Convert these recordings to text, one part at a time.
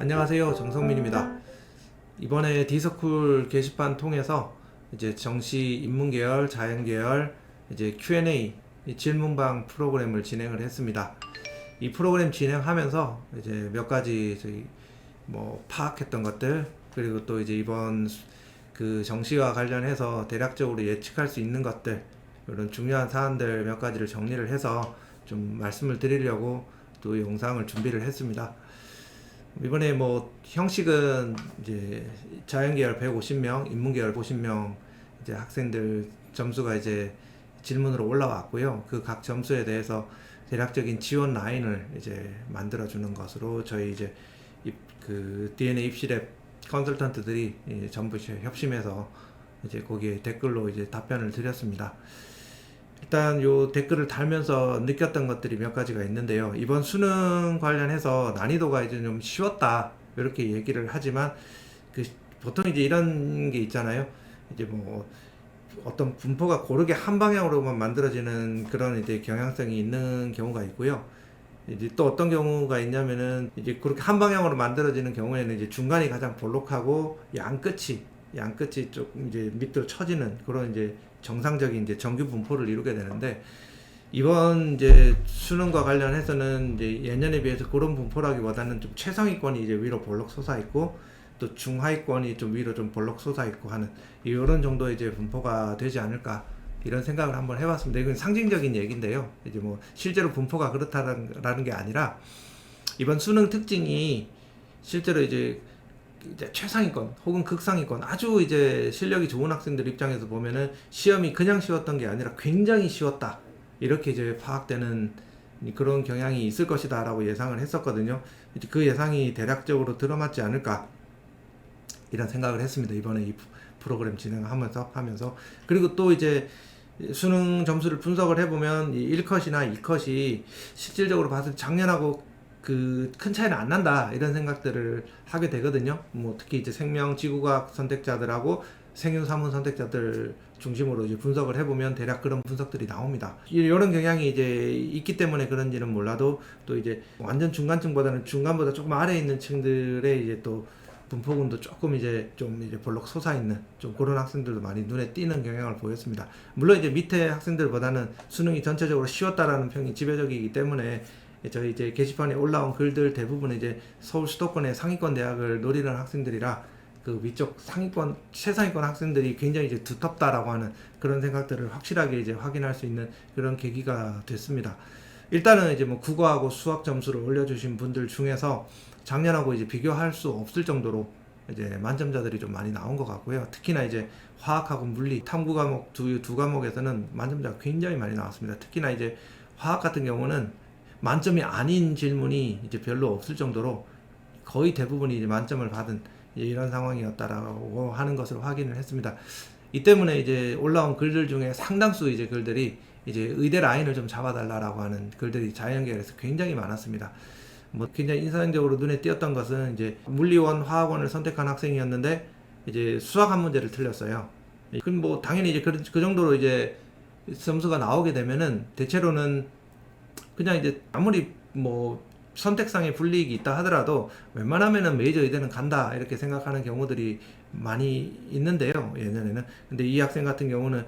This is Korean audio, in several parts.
안녕하세요, 정성민입니다. 이번에 D스쿨 게시판 통해서 이제 정시 인문계열, 자연계열 이제 Q&A 질문방 프로그램을 진행을 했습니다. 이 프로그램 진행하면서 이제 몇 가지 저희 파악했던 것들, 그리고 또 이제 이번 그 정시와 관련해서 대략적으로 예측할 수 있는 것들, 이런 중요한 사안들 몇 가지를 정리를 해서 좀 말씀을 드리려고 또 영상을 준비를 했습니다. 이번에 형식은 이제 자연계열 150명, 인문계열 50명 이제 학생들 점수가 이제 질문으로 올라왔고요. 그 각 점수에 대해서 대략적인 지원 라인을 이제 만들어 주는 것으로 저희 이제 그 DNA 입시랩 컨설턴트들이 전부 협심해서 이제 거기에 댓글로 이제 답변을 드렸습니다. 일단 요 댓글을 달면서 느꼈던 것들이 몇 가지가 있는데요. 이번 수능 관련해서 난이도가 이제 좀 쉬웠다 이렇게 얘기를 하지만 보통 이제 이런 게 있잖아요. 이제 어떤 분포가 고르게 한 방향으로만 만들어지는 그런 이제 경향성이 있는 경우가 있고요. 이제 또 어떤 경우가 있냐면은 이제 그렇게 한 방향으로 만들어지는 경우에는 이제 중간이 가장 볼록하고 양끝이 조금 이제 밑으로 처지는 그런 이제 정상적인 이제 정규 분포를 이루게 되는데, 이번 이제 수능과 관련해서는 이제 예년에 비해서 그런 분포라기보다는 좀 최상위권이 이제 위로 볼록 솟아 있고 또 중하위권이 좀 위로 좀 볼록 솟아 있고 하는 이런 정도의 이제 분포가 되지 않을까 이런 생각을 한번 해봤습니다. 이건 상징적인 얘기인데요. 이제 실제로 분포가 그렇다라는 게 아니라 이번 수능 특징이 실제로 이제 최상위권 혹은 극상위권 아주 이제 실력이 좋은 학생들 입장에서 보면은 시험이 그냥 쉬웠던 게 아니라 굉장히 쉬웠다 이렇게 이제 파악되는 그런 경향이 있을 것이다 라고 예상을 했었거든요. 이제 그 예상이 대략적으로 들어맞지 않을까 이런 생각을 했습니다. 이번에 이 프로그램 진행하면서 그리고 또 이제 수능 점수를 분석을 해보면 이 1컷이나 2컷이 실질적으로 봐서 작년하고 그 큰 차이는 안 난다 이런 생각들을 하게 되거든요. 특히 이제 생명 지구과학 선택자들하고 생윤 사문 선택자들 중심으로 이제 분석을 해보면 대략 그런 분석들이 나옵니다. 이런 경향이 이제 있기 때문에 그런지는 몰라도 또 이제 완전 중간층보다는 중간보다 조금 아래에 있는 층들의 이제 또 분포군도 조금 이제 좀 이제 볼록 솟아있는 좀 그런 학생들도 많이 눈에 띄는 경향을 보였습니다. 물론 이제 밑에 학생들보다는 수능이 전체적으로 쉬웠다라는 평이 지배적이기 때문에 저희 이제 게시판에 올라온 글들 대부분 이제 서울 수도권의 상위권 대학을 노리는 학생들이라 그 위쪽 상위권, 최상위권 학생들이 굉장히 이제 두텁다라고 하는 그런 생각들을 확실하게 이제 확인할 수 있는 그런 계기가 됐습니다. 일단은 이제 국어하고 수학 점수를 올려주신 분들 중에서 작년하고 이제 비교할 수 없을 정도로 이제 만점자들이 좀 많이 나온 것 같고요. 특히나 이제 화학하고 물리, 탐구 과목 두 과목에서는 만점자가 굉장히 많이 나왔습니다. 특히나 이제 화학 같은 경우는 만점이 아닌 질문이 이제 별로 없을 정도로 거의 대부분이 이제 만점을 받은 이런 상황이었다라고 하는 것을 확인을 했습니다. 이 때문에 이제 올라온 글들 중에 상당수 이제 글들이 이제 의대 라인을 좀 잡아달라고 하는 글들이 자연계열에서 굉장히 많았습니다. 굉장히 인상적으로 눈에 띄었던 것은 이제 물리원, 화학원을 선택한 학생이었는데 이제 수학 한 문제를 틀렸어요. 그럼 당연히 이제 그 정도로 이제 점수가 나오게 되면은 대체로는 그냥 이제 아무리 선택상의 불이익이 있다 하더라도 웬만하면은 메이저 의대는 간다 이렇게 생각하는 경우들이 많이 있는데요, 예전에는. 근데 이 학생 같은 경우는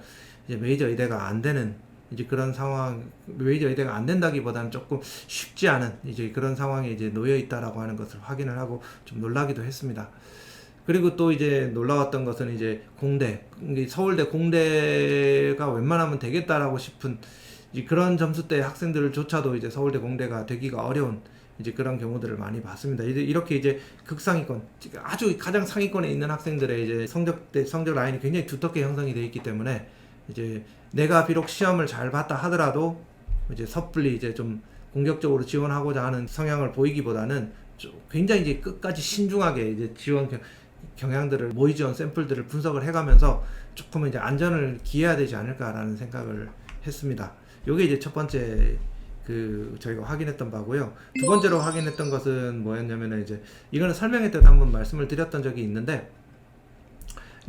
이제 메이저 의대가 안 되는 이제 그런 상황, 메이저 의대가 안 된다기보다는 조금 쉽지 않은 이제 그런 상황에 이제 놓여 있다라고 하는 것을 확인을 하고 좀 놀라기도 했습니다. 그리고 또 이제 놀라웠던 것은 이제 서울대 공대가 웬만하면 되겠다라고 싶은 그런 점수대 학생들조차도 이제 서울대 공대가 되기가 어려운 이제 그런 경우들을 많이 봤습니다. 이렇게 이제 극상위권, 아주 가장 상위권에 있는 학생들의 이제 성적 라인이 굉장히 두텁게 형성이 되어 있기 때문에 이제 내가 비록 시험을 잘 봤다 하더라도 이제 섣불리 이제 좀 공격적으로 지원하고자 하는 성향을 보이기보다는 굉장히 이제 끝까지 신중하게 이제 지원 경향들을 모의 지원 샘플들을 분석을 해가면서 조금 이제 안전을 기해야 되지 않을까라는 생각을 했습니다. 요게 이제 첫 번째 저희가 확인했던 바고요. 두 번째로 확인했던 것은 뭐였냐면은 이제 이거는 설명회 때도 한번 말씀을 드렸던 적이 있는데,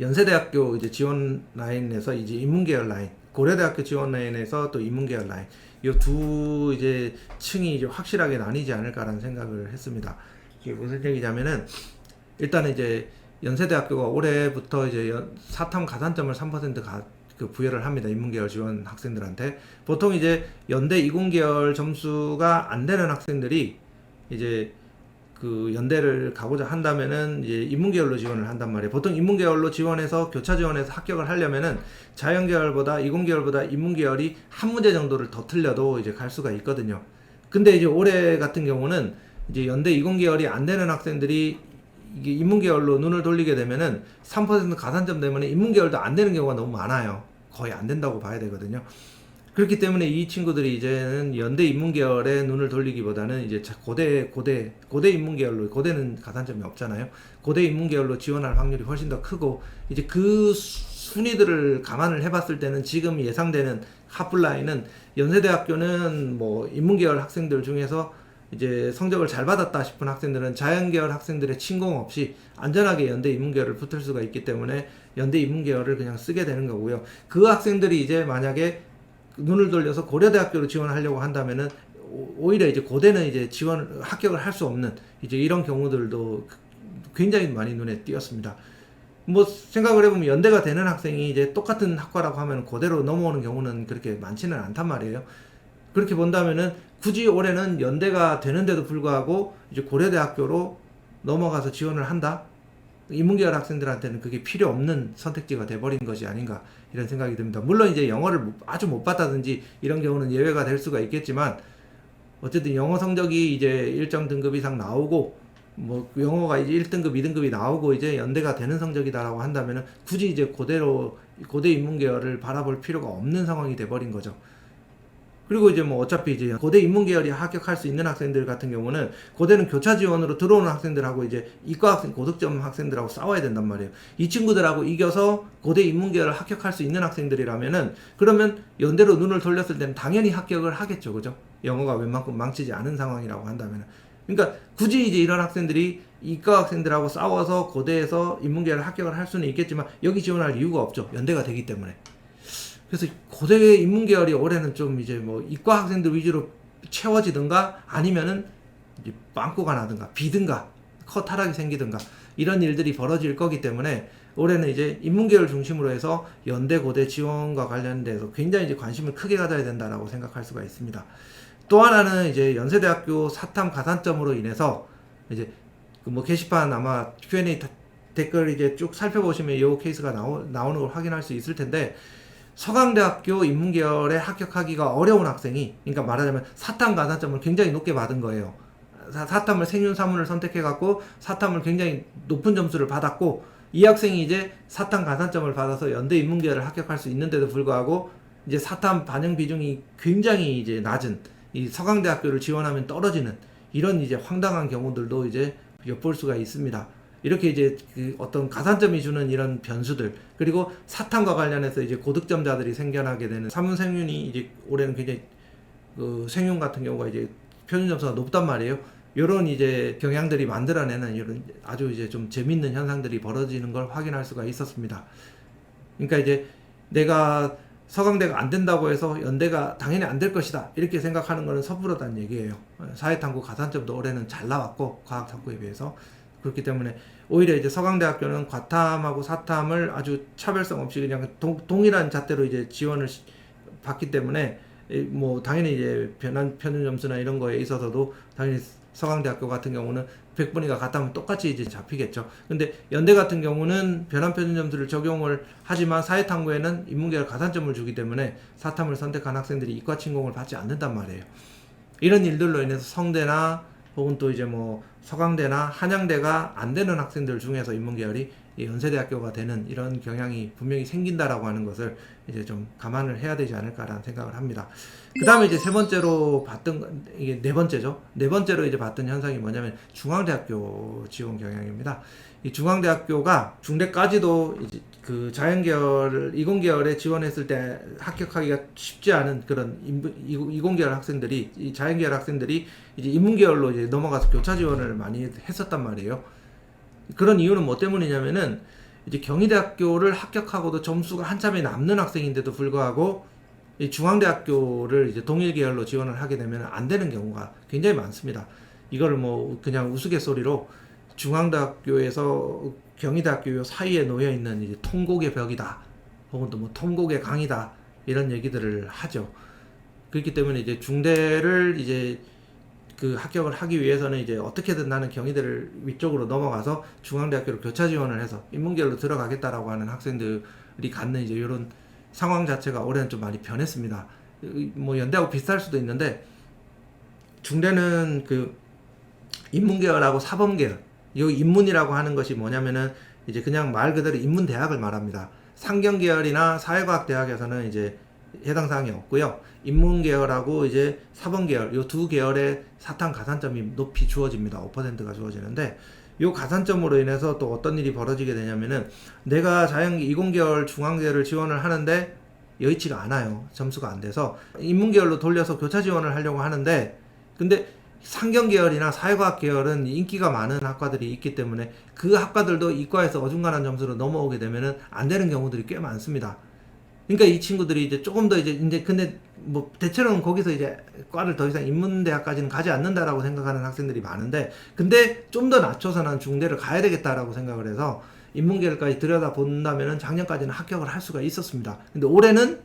연세대학교 이제 지원 라인에서 이제 인문계열 라인, 고려대학교 지원 라인에서 또 인문계열 라인, 이 두 이제 층이 이제 확실하게 나뉘지 않을까라는 생각을 했습니다. 이게 무슨 얘기냐면은 일단은 이제 연세대학교가 올해부터 이제 사탐 가산점을 3% 그 부여를 합니다. 인문계열 지원 학생들한테. 보통 이제 연대 이공계열 점수가 안 되는 학생들이 이제 그 연대를 가고자 한다면은 이제 인문계열로 지원을 한단 말이에요. 보통 인문계열로 지원해서 교차 지원해서 합격을 하려면은 자연계열보다 이공계열보다 인문계열이 한 문제 정도를 더 틀려도 이제 갈 수가 있거든요. 근데 이제 올해 같은 경우는 이제 연대 이공계열이 안 되는 학생들이 이게 인문계열로 눈을 돌리게 되면은 3% 가산점 때문에 인문계열도 안 되는 경우가 너무 많아요. 거의 안 된다고 봐야 되거든요. 그렇기 때문에 이 친구들이 이제는 연대 인문계열에 눈을 돌리기보다는 이제 고대 인문계열로, 고대는 가산점이 없잖아요. 고대 인문계열로 지원할 확률이 훨씬 더 크고, 이제 그 순위들을 감안을 해봤을 때는 지금 예상되는 핫플라인은 연세대학교는 뭐 인문계열 학생들 중에서 이제 성적을 잘 받았다 싶은 학생들은 자연계열 학생들의 침공 없이 안전하게 연대 인문계열을 붙을 수가 있기 때문에 연대 인문계열을 그냥 쓰게 되는 거고요. 그 학생들이 이제 만약에 눈을 돌려서 고려대학교로 지원하려고 한다면은 오히려 이제 고대는 이제 합격을 할 수 없는 이제 이런 경우들도 굉장히 많이 눈에 띄었습니다. 뭐 생각을 해보면 연대가 되는 학생이 이제 똑같은 학과라고 하면 고대로 넘어오는 경우는 그렇게 많지는 않단 말이에요. 그렇게 본다면은 굳이 올해는 연대가 되는데도 불구하고 이제 고려대학교로 넘어가서 지원을 한다? 인문계열 학생들한테는 그게 필요 없는 선택지가 돼버린 것이 아닌가 이런 생각이 듭니다. 물론 이제 영어를 아주 못 봤다든지 이런 경우는 예외가 될 수가 있겠지만 어쨌든 영어 성적이 이제 일정 등급 이상 나오고 뭐 영어가 이제 1등급, 2등급이 나오고 이제 연대가 되는 성적이다라고 한다면은 굳이 이제 고대 인문계열을 바라볼 필요가 없는 상황이 돼버린 거죠. 그리고 이제 뭐 어차피 이제 고대 인문계열이 합격할 수 있는 학생들 같은 경우는 고대는 교차 지원으로 들어오는 학생들하고 이제 이과 학생, 고득점 학생들하고 싸워야 된단 말이에요. 이 친구들하고 이겨서 고대 인문계열을 합격할 수 있는 학생들이라면은 그러면 연대로 눈을 돌렸을 때는 당연히 합격을 하겠죠. 그죠? 영어가 웬만큼 망치지 않은 상황이라고 한다면은. 그러니까 굳이 이제 이런 학생들이 이과 학생들하고 싸워서 고대에서 인문계열을 합격을 할 수는 있겠지만 여기 지원할 이유가 없죠. 연대가 되기 때문에. 그래서 고대 인문계열이 올해는 좀 이제 뭐 이과 학생들 위주로 채워지든가 아니면은 이제 빵꾸가 나든가 비든가 타락이 생기든가 이런 일들이 벌어질 거기 때문에 올해는 이제 인문계열 중심으로 해서 연대 고대 지원과 관련돼서 굉장히 이제 관심을 크게 가져야 된다라고 생각할 수가 있습니다. 또 하나는 이제 연세대학교 사탐 가산점으로 인해서 이제 그 뭐 게시판 아마 Q&A 댓글 이제 쭉 살펴보시면 이 케이스가 나오는 걸 확인할 수 있을 텐데 서강대학교 인문계열에 합격하기가 어려운 학생이, 그러니까 말하자면 사탐 가산점을 굉장히 높게 받은 거예요. 사탐을 생윤사문을 선택해갖고 사탐을 굉장히 높은 점수를 받았고 이 학생이 이제 사탐 가산점을 받아서 연대 인문계열을 합격할 수 있는데도 불구하고 이제 사탐 반영 비중이 굉장히 이제 낮은 이 서강대학교를 지원하면 떨어지는 이런 이제 황당한 경우들도 이제 엿볼 수가 있습니다. 이렇게 이제 그 어떤 가산점이 주는 이런 변수들, 그리고 사탐과 관련해서 이제 고득점자들이 생겨나게 되는 사문생윤이 이제 올해는 굉장히 그 생윤 같은 경우가 이제 표준 점수가 높단 말이에요. 이런 이제 경향들이 만들어내는 이런 아주 이제 좀 재밌는 현상들이 벌어지는 걸 확인할 수가 있었습니다. 그러니까 이제 내가 서강대가 안 된다고 해서 연대가 당연히 안 될 것이다 이렇게 생각하는 거는 섣부르다는 얘기예요. 사회탐구 가산점도 올해는 잘 나왔고 과학탐구에 비해서. 그렇기 때문에 오히려 이제 서강대학교는 과탐하고 사탐을 아주 차별성 없이 그냥 동일한 잣대로 이제 지원을 받기 때문에 뭐 당연히 이제 편준 점수나 이런 거에 있어서도 당연히 서강대학교 같은 경우는 100분위가 같다면 똑같이 이제 잡히겠죠. 근데 연대 같은 경우는 변환 표준 점수를 적용을 하지만 사회탐구에는 인문계열 가산점을 주기 때문에 사탐을 선택한 학생들이 이과 침공을 받지 않는단 말이에요. 이런 일들로 인해서 성대나 혹은 또 이제 뭐 서강대나 한양대가 안 되는 학생들 중에서 인문계열이 연세대학교가 되는 이런 경향이 분명히 생긴다라고 하는 것을 이제 좀 감안을 해야 되지 않을까라는 생각을 합니다. 그 다음에 이제 세 번째로 봤던, 이게 네 번째죠. 네 번째로 이제 봤던 현상이 뭐냐면 중앙대학교 지원 경향입니다. 이 중앙대학교가 중대까지도 이제 그 자연계열, 이공계열에 지원했을 때 합격하기가 쉽지 않은 그런 이공계열 학생들이, 이 자연계열 학생들이 이제 인문계열로 이제 넘어가서 교차 지원을 많이 했었단 말이에요. 그런 이유는 뭐 때문이냐면은 이제 경희대학교를 합격하고도 점수가 한참이 남는 학생인데도 불구하고 이 중앙대학교를 이제 동일계열로 지원을 하게 되면 안 되는 경우가 굉장히 많습니다. 이거를 뭐 그냥 우스갯소리로 중앙대학교에서 경희대학교 사이에 놓여 있는 이제 통곡의 벽이다, 혹은 또 뭐 통곡의 강이다, 이런 얘기들을 하죠. 그렇기 때문에 이제 중대를 이제 그 합격을 하기 위해서는 이제 어떻게든 나는 경희대를 위쪽으로 넘어가서 중앙대학교로 교차 지원을 해서 인문계열로 들어가겠다라고 하는 학생들이 갖는 이제 이런 상황 자체가 올해는 좀 많이 변했습니다. 뭐 연대하고 비슷할 수도 있는데, 중대는 그 인문계열하고 사범계열, 이 인문이라고 하는 것이 뭐냐면은 이제 그냥 말 그대로 인문대학을 말합니다. 상경계열이나 사회과학대학에서는 이제 해당 사항이 없고요. 인문계열하고 이제 사범계열, 이 두 계열의 사탕 가산점이 높이 주어집니다. 5%가 주어지는데, 이 가산점으로 인해서 또 어떤 일이 벌어지게 되냐면은, 내가 자연계 이공계열 중앙계열을 지원을 하는데 여의치가 않아요. 점수가 안 돼서 인문계열로 돌려서 교차 지원을 하려고 하는데, 근데 상경계열이나 사회과학계열은 인기가 많은 학과들이 있기 때문에 그 학과들도 이과에서 어중간한 점수로 넘어오게 되면은 안 되는 경우들이 꽤 많습니다. 그러니까 이 친구들이 이제 조금 더 이제 근데 뭐 대체로는 거기서 이제 과를 더 이상 인문대학까지는 가지 않는다라고 생각하는 학생들이 많은데, 근데 좀 더 낮춰서 난 중대를 가야 되겠다라고 생각을 해서 인문계열까지 들여다 본다면은 작년까지는 합격을 할 수가 있었습니다. 근데 올해는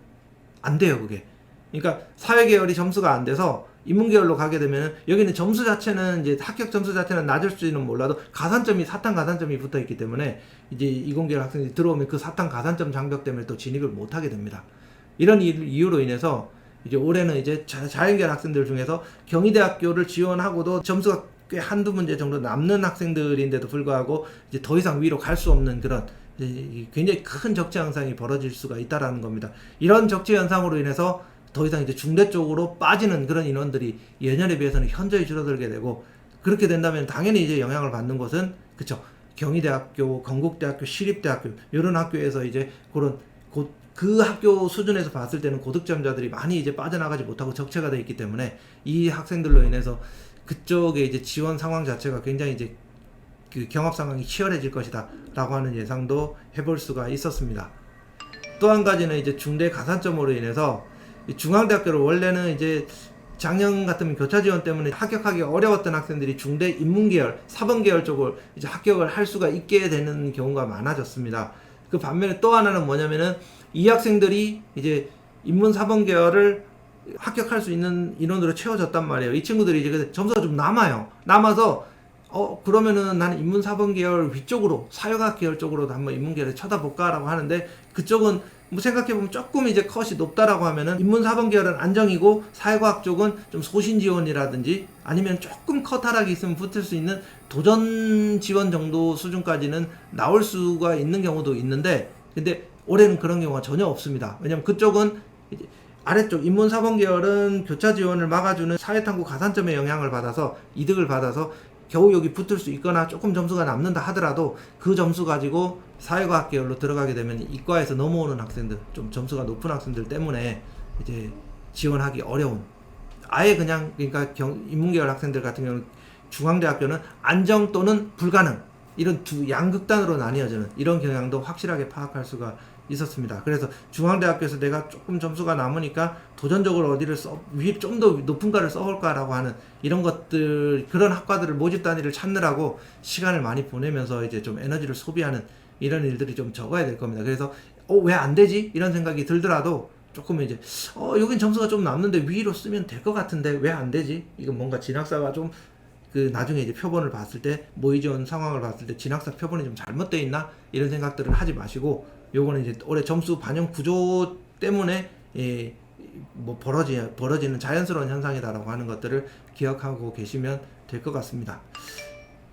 안 돼요, 그게. 그러니까 사회계열이 점수가 안 돼서 인문계열로 가게 되면, 여기는 점수 자체는 이제 합격 점수 자체는 낮을지는 몰라도 가산점이, 사탕 가산점이 붙어 있기 때문에 이제 이공계열 학생들이 들어오면 그 사탕 가산점 장벽 때문에 또 진입을 못 하게 됩니다. 이런 이유로 인해서 이제 올해는 이제 자연계열 학생들 중에서 경희대학교를 지원하고도 점수가 꽤 한두 문제 정도 남는 학생들인데도 불구하고 이제 더 이상 위로 갈 수 없는 그런 굉장히 큰 적재 현상이 벌어질 수가 있다라는 겁니다. 이런 적재 현상으로 인해서 더 이상 이제 중대 쪽으로 빠지는 그런 인원들이 예년에 비해서는 현저히 줄어들게 되고, 그렇게 된다면 당연히 이제 영향을 받는 것은, 그쵸, 경희대학교, 건국대학교, 시립대학교, 이런 학교에서 이제 그런 그 학교 수준에서 봤을 때는 고득점자들이 많이 이제 빠져나가지 못하고 적체가 되어 있기 때문에 이 학생들로 인해서 그쪽에 이제 지원 상황 자체가 굉장히 이제 그 경합 상황이 치열해질 것이다 라고 하는 예상도 해볼 수가 있었습니다. 또 한 가지는 이제 중대 가산점으로 인해서 중앙대학교를 원래는 이제 작년 같으면 교차 지원 때문에 합격하기 어려웠던 학생들이 중대 인문계열, 사범계열 쪽을 이제 합격을 할 수가 있게 되는 경우가 많아졌습니다. 그 반면에 또 하나는 뭐냐면은, 이 학생들이 이제 인문 사범계열을 합격할 수 있는 인원으로 채워졌단 말이에요. 이 친구들이 이제 점수가 좀 남아서 그러면은 나는 인문 사범계열 위쪽으로, 사회과학 계열 쪽으로도 한번 인문계열을 쳐다볼까라고 하는데, 그쪽은 뭐 생각해보면 조금 이제 컷이 높다라고 하면은 인문 사범계열은 안정이고 사회과학 쪽은 좀 소신 지원이라든지 아니면 조금 컷 하락이 있으면 붙을 수 있는 도전 지원 정도 수준까지는 나올 수가 있는 경우도 있는데, 근데 올해는 그런 경우가 전혀 없습니다. 왜냐면 그쪽은 이제 아래쪽 인문 사범계열은 교차 지원을 막아주는 사회탐구 가산점의 영향을 받아서, 이득을 받아서 겨우 여기 붙을 수 있거나 조금 점수가 남는다 하더라도 그 점수 가지고 사회과학 계열로 들어가게 되면 이과에서 넘어오는 학생들, 좀 점수가 높은 학생들 때문에 이제 지원하기 어려운, 아예 그냥, 그러니까 인문계열 학생들 같은 경우는 중앙대학교는 안정 또는 불가능, 이런 두 양극단으로 나뉘어지는 이런 경향도 확실하게 파악할 수가 있었습니다. 그래서 중앙대학교에서 내가 조금 점수가 남으니까 도전적으로 어디를 좀 더 높은 과를 써볼까라고 하는 이런 것들, 그런 학과들을 모집 단위를 찾느라고 시간을 많이 보내면서 이제 좀 에너지를 소비하는 이런 일들이 좀 적어야 될 겁니다. 그래서 왜 안 되지? 이런 생각이 들더라도 조금 이제 여긴 점수가 좀 남는데 위로 쓰면 될 것 같은데 왜 안 되지? 이건 뭔가 진학사가 좀 그 나중에 이제 표본을 봤을 때, 모의 지원 상황을 봤을 때 진학사 표본이 좀 잘못되어 있나? 이런 생각들을 하지 마시고, 요거는 이제 올해 점수 반영 구조 때문에 뭐 벌어지는 자연스러운 현상이다라고 하는 것들을 기억하고 계시면 될 것 같습니다.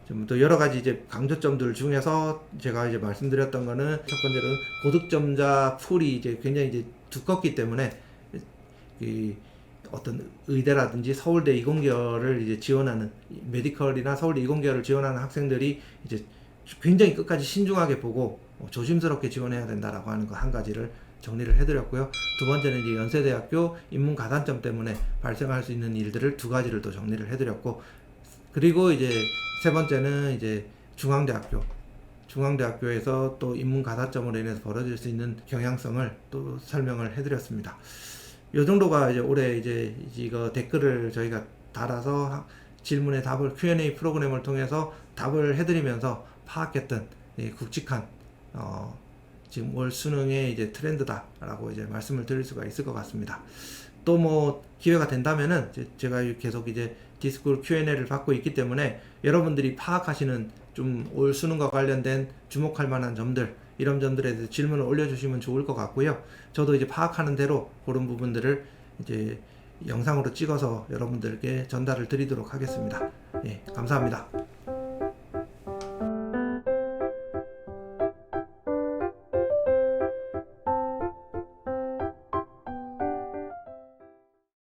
좀 또 여러 가지 이제 강조점들 중에서 제가 이제 말씀드렸던 거는, 첫 번째로는 고득점자 풀이 이제 굉장히 이제 두껍기 때문에 이 어떤 의대라든지 서울대 이공계열을 이제 지원하는, 메디컬이나 서울대 이공계열을 지원하는 학생들이 이제 굉장히 끝까지 신중하게 보고 조심스럽게 지원해야 된다라고 하는 거 한 가지를 정리를 해드렸고요. 두 번째는 이제 연세대학교 인문 가산점 때문에 발생할 수 있는 일들을 두 가지를 또 정리를 해드렸고, 그리고 이제 세 번째는 이제 중앙대학교에서 또 인문 가산점으로 인해서 벌어질 수 있는 경향성을 또 설명을 해드렸습니다. 요 정도가 이제 올해 이제 이거 댓글을 저희가 달아서 질문에 답을 Q&A 프로그램을 통해서 답을 해드리면서 파악했던 굵직한 지금 올 수능의 이제 트렌드다라고 이제 말씀을 드릴 수가 있을 것 같습니다. 또 뭐 기회가 된다면은 제가 계속 이제 디스쿨 Q&A를 받고 있기 때문에 여러분들이 파악하시는 좀 올 수능과 관련된 주목할 만한 점들, 이런 점들에 대해서 질문을 올려주시면 좋을 것 같고요. 저도 이제 파악하는 대로 그런 부분들을 이제 영상으로 찍어서 여러분들께 전달을 드리도록 하겠습니다. 예, 감사합니다.